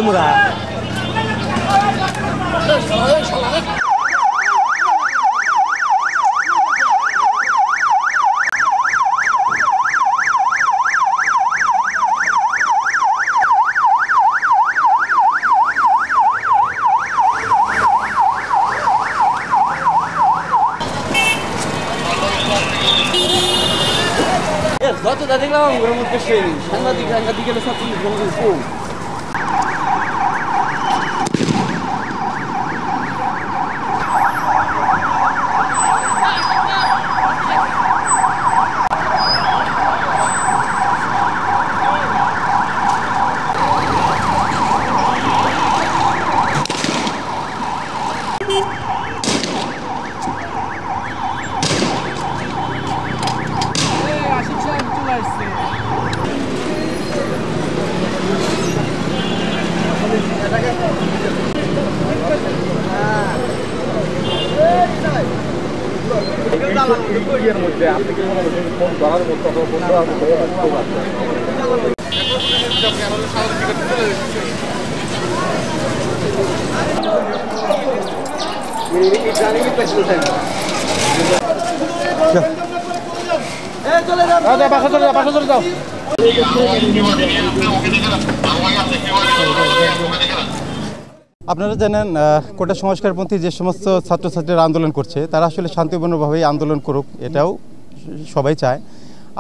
মুরা যতটা দেখলাম ওর মধ্যে সেই সাংবাদিকের সাথে আপনারা জানেন কোটা সংস্কারপন্থী যে সমস্ত ছাত্রছাত্রীরা আন্দোলন করছে তারা আসলে শান্তিপূর্ণভাবেই আন্দোলন করুক, এটাও সবাই চায়।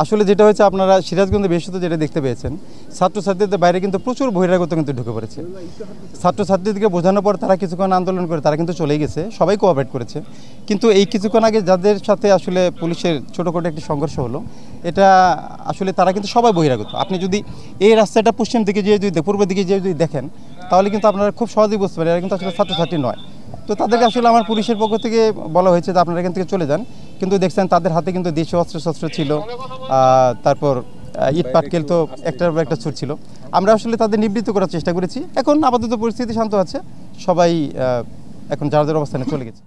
আসলে যেটা হয়েছে আপনারা সিরাজগঞ্জে বেশি যেটা দেখতে পেয়েছেন, ছাত্রছাত্রীদের বাইরে কিন্তু প্রচুর বহিরাগত কিন্তু ঢুকে পড়েছে। ছাত্রছাত্রীদেরকে বোঝানোর পর তারা কিছুক্ষণ আন্দোলন করে তারা কিন্তু চলেই গেছে, সবাই কোঅপারেট করেছে। কিন্তু এই কিছুক্ষণ আগে যাদের সাথে আসলে পুলিশের ছোটোখাটো একটি সংঘর্ষ হলো, এটা আসলে তারা কিন্তু সবাই বহিরাগত। আপনি যদি এই রাস্তাটা পশ্চিম দিকে যেয়ে যদি পূর্ব দিকে যেয়ে যদি দেখেন তাহলে কিন্তু আপনারা খুব সহজেই বুঝতে পারেন এরা কিন্তু আসলে ছাত্রছাত্রী নয়। তো তাদেরকে আসলে আমার পুলিশের পক্ষ থেকে বলা হয়েছে যে আপনারা এখান থেকে চলে যান, কিন্তু দেখছেন তাদের হাতে কিন্তু দেশীয় অস্ত্রশস্ত্র ছিল, তারপর ইট পাটকেল তো একটার পর একটা ছুটছিল। আমরা আসলে তাদের নিবৃত্ত করার চেষ্টা করেছি। এখন আপাতত পরিস্থিতি শান্ত আছে, সবাই এখন যার যার অবস্থানে চলে গেছে।